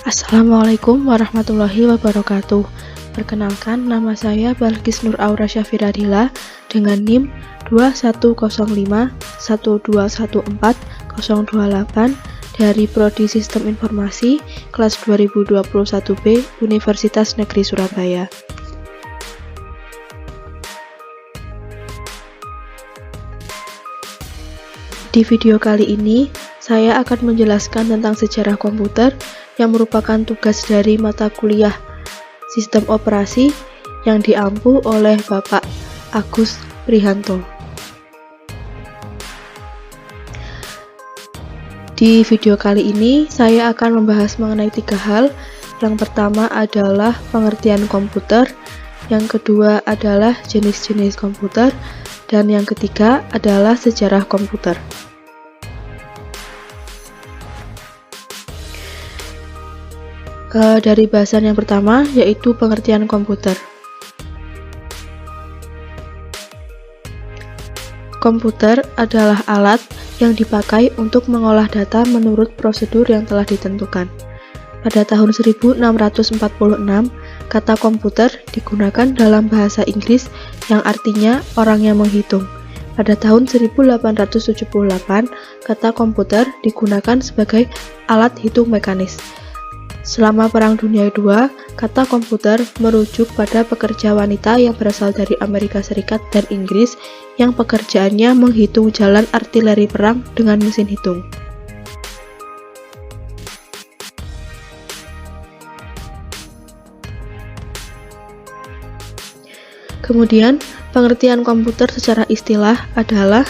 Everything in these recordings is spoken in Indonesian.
Assalamualaikum warahmatullahi wabarakatuh. Perkenalkan, nama saya Balkis Nur Aura Syafiradila dengan NIM 210512140028 dari Prodi Sistem Informasi kelas 2021B Universitas Negeri Surabaya. Di video kali ini, saya akan menjelaskan tentang sejarah komputer yang merupakan tugas dari mata kuliah Sistem Operasi yang diampu oleh Bapak Agus Prihanto. Di video kali ini, saya akan membahas mengenai 3 hal. Yang pertama adalah pengertian komputer, yang kedua adalah jenis-jenis komputer, dan yang ketiga adalah sejarah komputer. Dari bahasan yang pertama, yaitu pengertian komputer. Komputer adalah alat yang dipakai untuk mengolah data menurut prosedur yang telah ditentukan. Pada tahun 1646, kata komputer digunakan dalam bahasa Inggris yang artinya orang yang menghitung. Pada tahun 1878, kata komputer digunakan sebagai alat hitung mekanis. Selama Perang Dunia II, kata komputer merujuk pada pekerja wanita yang berasal dari Amerika Serikat dan Inggris yang pekerjaannya menghitung jalan artileri perang dengan mesin hitung. Kemudian, pengertian komputer secara istilah adalah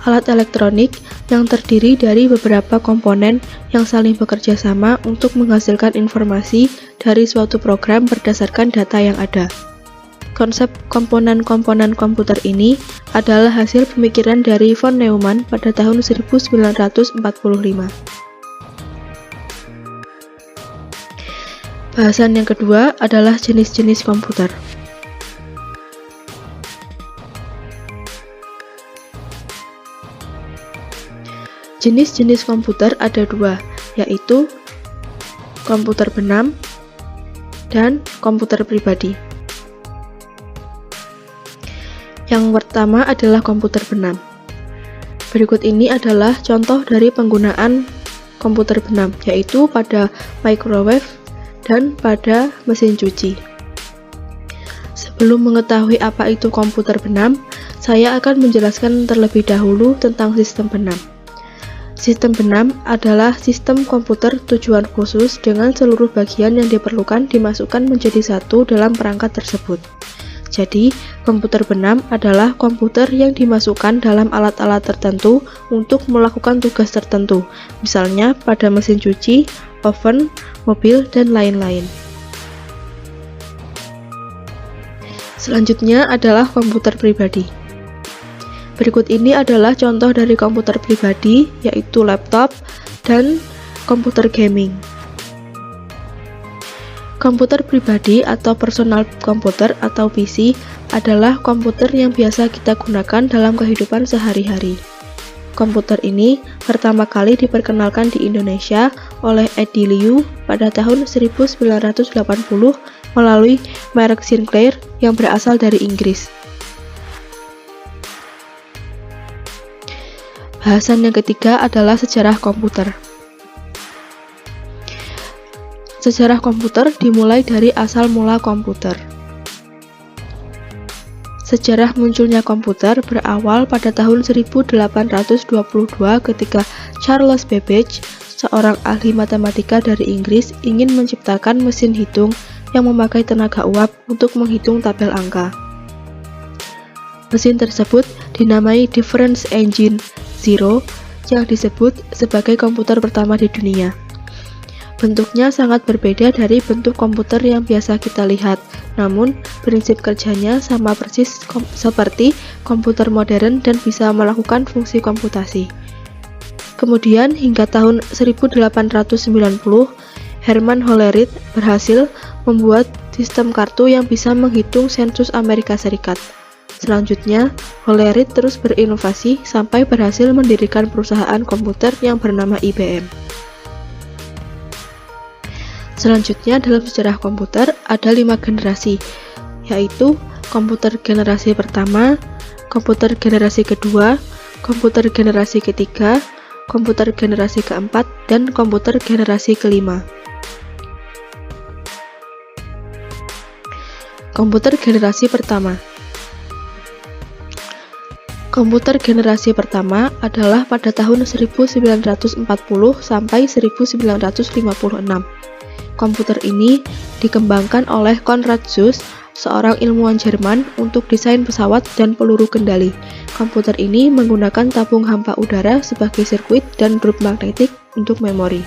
alat elektronik yang terdiri dari beberapa komponen yang saling bekerja sama untuk menghasilkan informasi dari suatu program berdasarkan data yang ada. Konsep komponen-komponen komputer ini adalah hasil pemikiran dari von Neumann pada tahun 1945. Bahasan yang kedua adalah jenis-jenis komputer. Jenis-jenis komputer ada 2, yaitu komputer benam dan komputer pribadi. Yang pertama adalah komputer benam. Berikut ini adalah contoh dari penggunaan komputer benam, yaitu pada microwave dan pada mesin cuci. Sebelum mengetahui apa itu komputer benam, saya akan menjelaskan terlebih dahulu tentang sistem benam. Sistem benam adalah sistem komputer tujuan khusus dengan seluruh bagian yang diperlukan dimasukkan menjadi satu dalam perangkat tersebut. Jadi, komputer benam adalah komputer yang dimasukkan dalam alat-alat tertentu untuk melakukan tugas tertentu, misalnya pada mesin cuci, oven, mobil, dan lain-lain. Selanjutnya adalah komputer pribadi. Berikut ini adalah contoh dari komputer pribadi, yaitu laptop dan komputer gaming. Komputer pribadi atau personal computer atau PC adalah komputer yang biasa kita gunakan dalam kehidupan sehari-hari. Komputer ini pertama kali diperkenalkan di Indonesia oleh Eddie Liu pada tahun 1980 melalui merek Sinclair yang berasal dari Inggris. Bahasan yang ketiga adalah sejarah komputer. Sejarah komputer dimulai dari asal mula komputer. Sejarah munculnya komputer berawal pada tahun 1822 ketika Charles Babbage, seorang ahli matematika dari Inggris, ingin menciptakan mesin hitung yang memakai tenaga uap untuk menghitung tabel angka. Mesin tersebut dinamai Difference Engine Zero yang disebut sebagai komputer pertama di dunia. Bentuknya sangat berbeda dari bentuk komputer yang biasa kita lihat, namun prinsip kerjanya sama persis seperti komputer modern dan bisa melakukan fungsi komputasi. Kemudian hingga tahun 1890, Herman Hollerith berhasil membuat sistem kartu yang bisa menghitung sensus Amerika Serikat. Selanjutnya, Hollerith terus berinovasi sampai berhasil mendirikan perusahaan komputer yang bernama IBM. Selanjutnya dalam sejarah komputer ada 5 generasi, yaitu komputer generasi pertama, komputer generasi kedua, komputer generasi ketiga, komputer generasi keempat, dan komputer generasi kelima. Komputer generasi pertama. Komputer generasi pertama adalah pada tahun 1940 sampai 1956. Komputer ini dikembangkan oleh Konrad Zuse, seorang ilmuwan Jerman, untuk desain pesawat dan peluru kendali. Komputer ini menggunakan tabung hampa udara sebagai sirkuit dan grup magnetik untuk memori.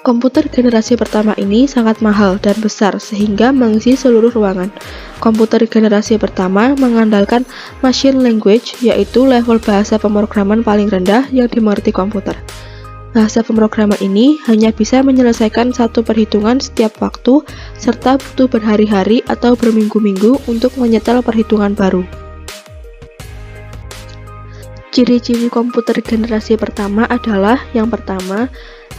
Komputer generasi pertama ini sangat mahal dan besar sehingga mengisi seluruh ruangan. Komputer generasi pertama mengandalkan machine language, yaitu level bahasa pemrograman paling rendah yang dimengerti komputer. Bahasa pemrograman ini hanya bisa menyelesaikan satu perhitungan setiap waktu, serta butuh berhari-hari atau berminggu-minggu untuk menyetel perhitungan baru. Ciri-ciri komputer generasi pertama adalah: yang pertama,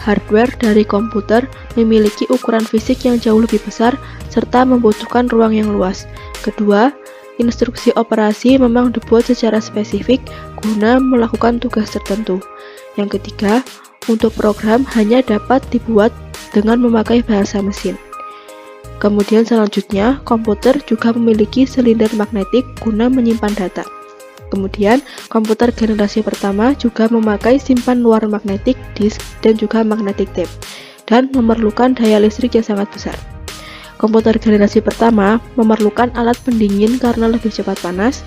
hardware dari komputer memiliki ukuran fisik yang jauh lebih besar serta membutuhkan ruang yang luas. Kedua, instruksi operasi memang dibuat secara spesifik guna melakukan tugas tertentu. Yang ketiga, untuk program hanya dapat dibuat dengan memakai bahasa mesin. Kemudian selanjutnya, komputer juga memiliki silinder magnetik guna menyimpan data. Kemudian, komputer generasi pertama juga memakai simpan luar magnetik, disk, dan juga magnetic tape, dan memerlukan daya listrik yang sangat besar. Komputer generasi pertama memerlukan alat pendingin karena lebih cepat panas,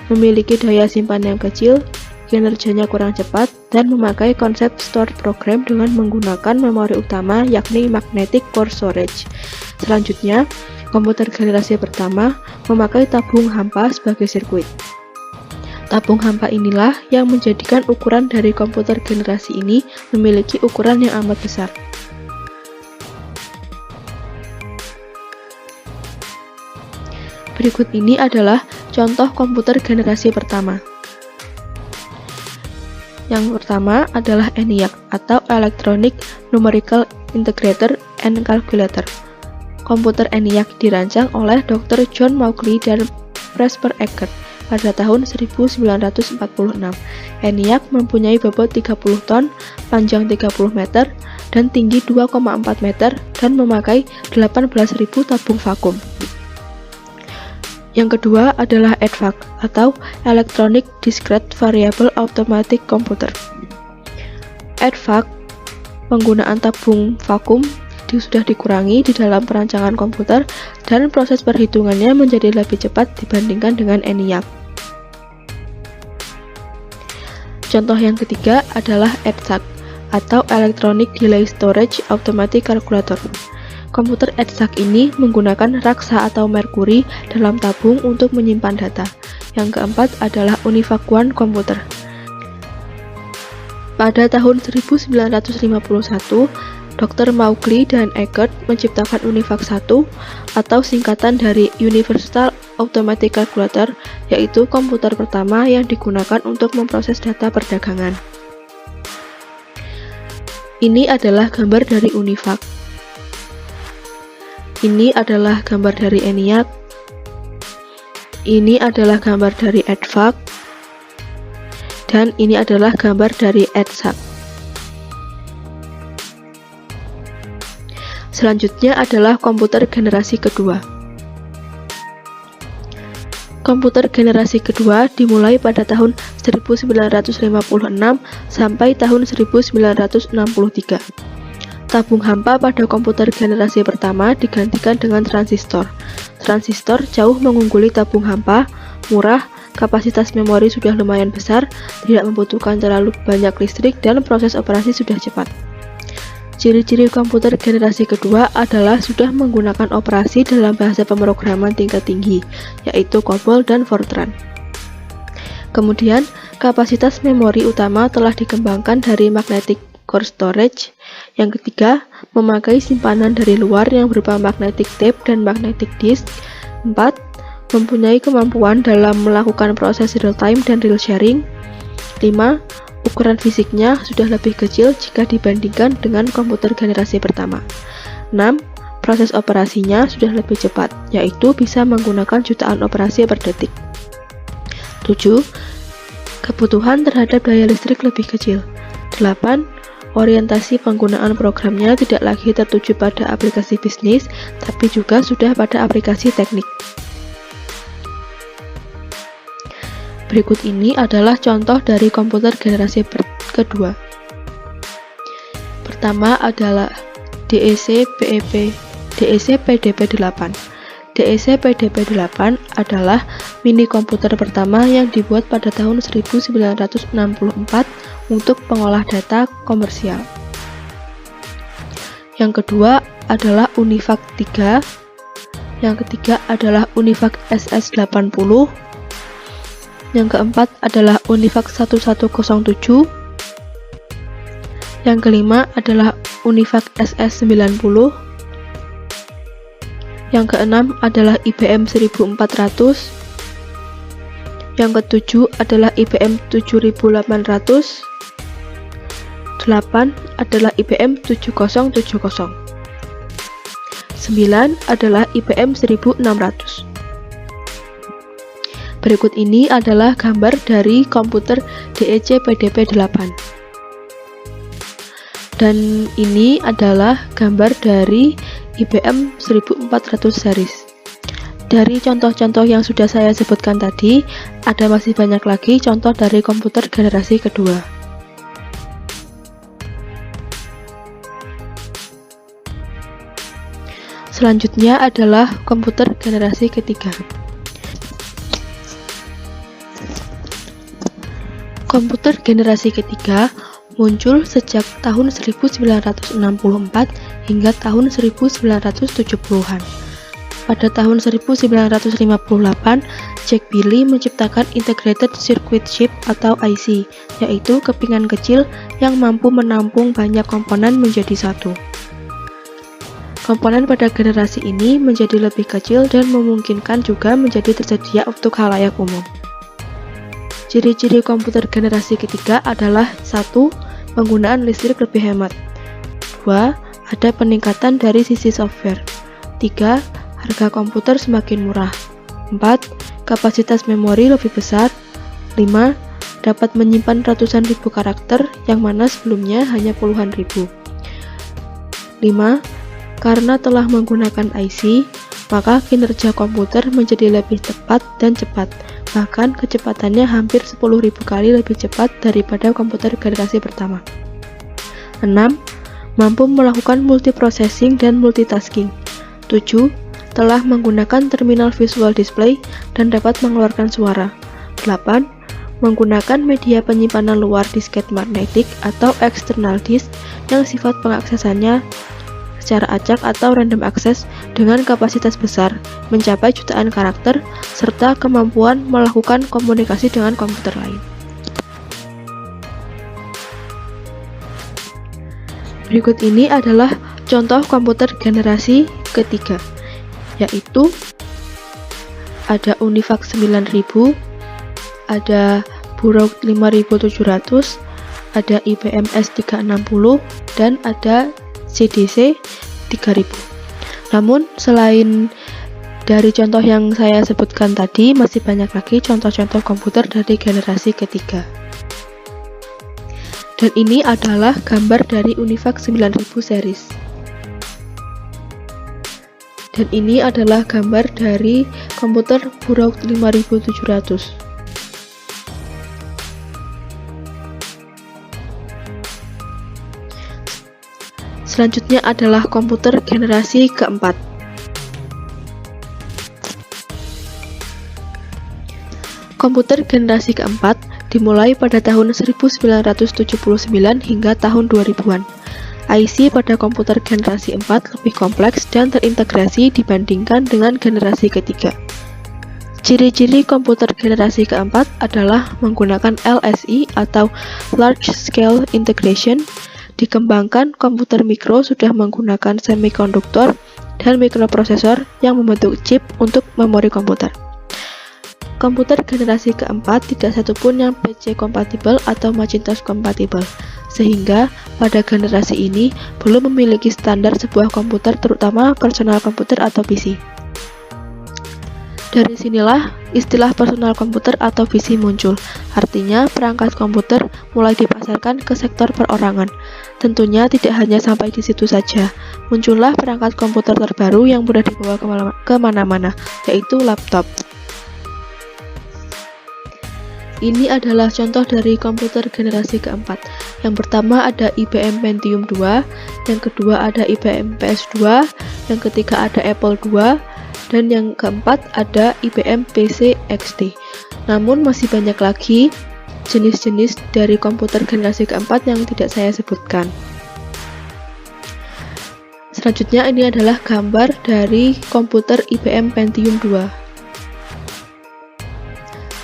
memiliki daya simpan yang kecil, kinerjanya kurang cepat, dan memakai konsep stored program dengan menggunakan memori utama, yakni magnetic core storage. Selanjutnya, komputer generasi pertama memakai tabung hampa sebagai sirkuit. Tabung hampa inilah yang menjadikan ukuran dari komputer generasi ini memiliki ukuran yang amat besar. Berikut ini adalah contoh komputer generasi pertama. Yang pertama adalah ENIAC atau Electronic Numerical Integrator and Calculator. Komputer ENIAC dirancang oleh Dr. John Mauchly dan Presper Eckert pada tahun 1946. ENIAC mempunyai bobot 30 ton, panjang 30 meter, dan tinggi 2,4 meter dan memakai 18.000 tabung vakum. Yang kedua adalah EDVAC atau Electronic Discrete Variable Automatic Computer. EDVAC, penggunaan tabung vakum sudah dikurangi di dalam perancangan komputer dan proses perhitungannya menjadi lebih cepat dibandingkan dengan ENIAC. Contoh yang ketiga adalah EDSAC atau Electronic Delay Storage Automatic Calculator. Komputer EDSAC ini menggunakan raksa atau merkuri dalam tabung untuk menyimpan data. Yang keempat adalah UNIVAC One komputer. Pada tahun 1951, Dr. Mauchly dan Eckert menciptakan UNIVAC 1 atau singkatan dari Universal Automatic Calculator, yaitu komputer pertama yang digunakan untuk memproses data perdagangan. Ini adalah gambar dari UNIVAC. Ini adalah gambar dari ENIAC. Ini adalah gambar dari EDVAC. Dan ini adalah gambar dari EDSAC. Selanjutnya adalah komputer generasi kedua. Komputer generasi kedua dimulai pada tahun 1956 sampai tahun 1963. Tabung hampa pada komputer generasi pertama digantikan dengan transistor. Transistor jauh mengungguli tabung hampa, murah, kapasitas memori sudah lumayan besar, tidak membutuhkan terlalu banyak listrik, dan proses operasi sudah cepat. Ciri-ciri komputer generasi kedua adalah sudah menggunakan operasi dalam bahasa pemrograman tingkat tinggi, yaitu COBOL dan Fortran. Kemudian, kapasitas memori utama telah dikembangkan dari magnetic core storage. Yang ketiga, memakai simpanan dari luar yang berupa magnetic tape dan magnetic disk. 4. Mempunyai kemampuan dalam melakukan proses real time dan real sharing. 5. Ukuran fisiknya sudah lebih kecil jika dibandingkan dengan komputer generasi pertama. 6. Proses operasinya sudah lebih cepat, yaitu bisa menggunakan jutaan operasi per detik. 7. Kebutuhan terhadap daya listrik lebih kecil. 8. Orientasi penggunaan programnya tidak lagi tertuju pada aplikasi bisnis, tapi juga sudah pada aplikasi teknik. Berikut ini adalah contoh dari komputer generasi kedua. Pertama adalah DEC PDP-8. DEC PDP-8 adalah mini komputer pertama yang dibuat pada tahun 1964 untuk pengolah data komersial. Yang kedua adalah UNIVAC 3. Yang ketiga adalah UNIVAC SS80. Yang keempat adalah UNIVAC 1107. Yang kelima adalah UNIVAC SS90. Yang keenam adalah IBM 1400. Yang ketujuh adalah IBM 7800. 8 adalah IBM 7070. 9 adalah IBM 1600. Berikut ini adalah gambar dari komputer DEC PDP-8. Dan ini adalah gambar dari IBM 1400 series. Dari contoh-contoh yang sudah saya sebutkan tadi, ada masih banyak lagi contoh dari komputer generasi kedua. Selanjutnya adalah komputer generasi ketiga. Komputer generasi ketiga muncul sejak tahun 1964 hingga tahun 1970-an. Pada tahun 1958, Jack Billy menciptakan Integrated Circuit Chip atau IC, yaitu kepingan kecil yang mampu menampung banyak komponen menjadi satu. Komponen pada generasi ini menjadi lebih kecil dan memungkinkan juga menjadi tersedia untuk khalayak umum. Ciri-ciri komputer generasi ketiga adalah 1. Penggunaan listrik lebih hemat. 2. Ada peningkatan dari sisi software. 3. Harga komputer semakin murah. 4. Kapasitas memori lebih besar. 5. Dapat menyimpan ratusan ribu karakter yang mana sebelumnya hanya puluhan ribu. 5. Karena telah menggunakan IC, maka kinerja komputer menjadi lebih tepat dan cepat. Bahkan kecepatannya hampir 10.000 kali lebih cepat daripada komputer generasi pertama. 6. Mampu melakukan multiprocessing dan multitasking. 7. Telah menggunakan terminal visual display dan dapat mengeluarkan suara. 8. Menggunakan media penyimpanan luar disket magnetik atau external disk yang sifat pengaksesannya secara acak atau random access dengan kapasitas besar, mencapai jutaan karakter, serta kemampuan melakukan komunikasi dengan komputer lain. Berikut ini adalah contoh komputer generasi ketiga, yaitu ada UNIVAC 9000, ada Burroughs 5700, ada IBM S360, dan ada CDC 3000. Namun selain dari contoh yang saya sebutkan tadi, masih banyak lagi contoh-contoh komputer dari generasi ketiga. Dan ini adalah gambar dari UNIVAC 9000 series. Dan ini adalah gambar dari komputer Burroughs 5700. Selanjutnya adalah komputer generasi keempat. Komputer generasi keempat dimulai pada tahun 1979 hingga tahun 2000-an. IC pada komputer generasi 4 lebih kompleks dan terintegrasi dibandingkan dengan generasi ketiga. Ciri-ciri komputer generasi keempat adalah menggunakan LSI atau Large Scale Integration. Dikembangkan, komputer mikro sudah menggunakan semikonduktor dan mikroprosesor yang membentuk chip untuk memori komputer. komputer generasi keempat tidak satupun yang PC kompatibel atau Macintosh kompatibel, sehingga pada generasi ini belum memiliki standar sebuah komputer, terutama personal komputer atau PC. Dari sinilah istilah personal komputer atau PC muncul, artinya perangkat komputer mulai dipasarkan ke sektor perorangan. Tentunya tidak hanya sampai di situ saja, muncullah perangkat komputer terbaru yang mudah dibawa kemana-mana, yaitu laptop. Ini adalah contoh dari komputer generasi keempat. Yang pertama ada IBM Pentium 2, yang kedua ada IBM PS2, yang ketiga ada Apple II, dan yang keempat ada IBM PC XT. Namun masih banyak lagi jenis-jenis dari komputer generasi keempat yang tidak saya sebutkan. Selanjutnya ini adalah gambar dari komputer IBM Pentium 2.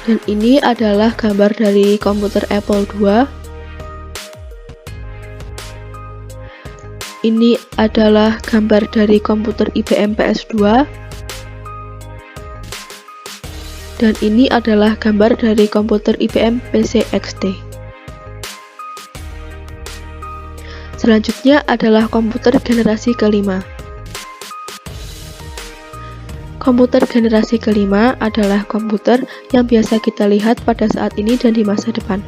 Dan ini adalah gambar dari komputer Apple II. Ini adalah gambar dari komputer IBM PS2. Dan ini adalah gambar dari komputer IBM PC XT. Selanjutnya adalah komputer generasi kelima. Komputer generasi kelima adalah komputer yang biasa kita lihat pada saat ini dan di masa depan.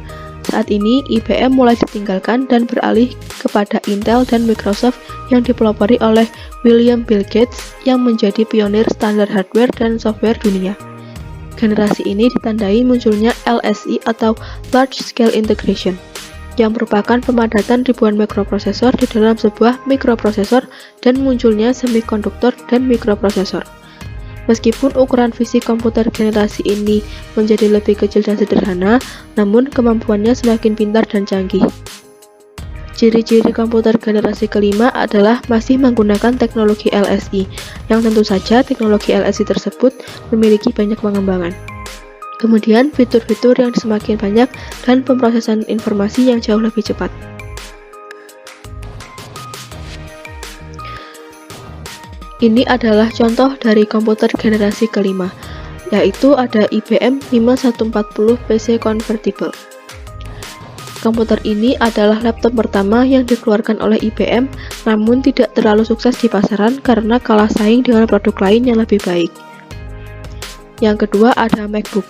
Saat ini, IBM mulai ditinggalkan dan beralih kepada Intel dan Microsoft yang dipelopori oleh William Bill Gates yang menjadi pionir standar hardware dan software dunia. Generasi ini ditandai munculnya LSI atau Large Scale Integration, yang merupakan pemadatan ribuan mikroprosesor di dalam sebuah mikroprosesor dan munculnya semikonduktor dan mikroprosesor. Meskipun ukuran fisik komputer generasi ini menjadi lebih kecil dan sederhana, namun kemampuannya semakin pintar dan canggih. Ciri-ciri komputer generasi kelima adalah masih menggunakan teknologi LSI, yang tentu saja teknologi LSI tersebut memiliki banyak pengembangan. Kemudian fitur-fitur yang semakin banyak dan pemrosesan informasi yang jauh lebih cepat. Ini adalah contoh dari komputer generasi kelima, yaitu ada IBM 5140 PC Convertible. Komputer ini adalah laptop pertama yang dikeluarkan oleh IBM, namun tidak terlalu sukses di pasaran karena kalah saing dengan produk lain yang lebih baik. Yang kedua ada MacBook.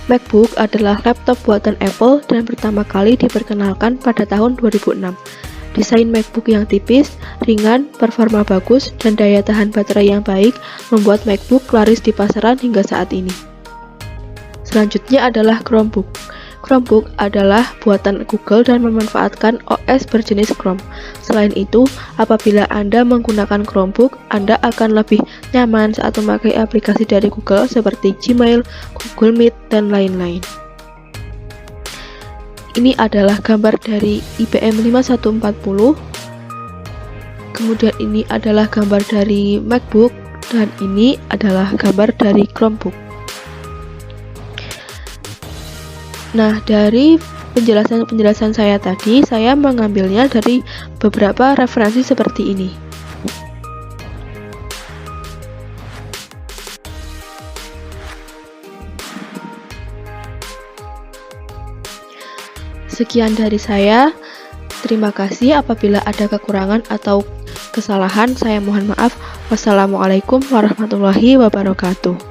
MacBook adalah laptop buatan Apple dan pertama kali diperkenalkan pada tahun 2006. Desain MacBook yang tipis, ringan, performa bagus, dan daya tahan baterai yang baik membuat MacBook laris di pasaran hingga saat ini. Selanjutnya adalah Chromebook. Chromebook adalah buatan Google dan memanfaatkan OS berjenis Chrome. Selain itu, apabila Anda menggunakan Chromebook, Anda akan lebih nyaman saat memakai aplikasi dari Google seperti Gmail, Google Meet, dan lain-lain. Ini adalah gambar dari IBM 5140. Kemudian ini adalah gambar dari MacBook, dan ini adalah gambar dari Chromebook. Nah, dari penjelasan saya tadi, saya mengambilnya dari beberapa referensi seperti ini. Sekian dari saya. Terima kasih. Apabila ada kekurangan atau kesalahan, saya mohon maaf. Wassalamualaikum warahmatullahi wabarakatuh.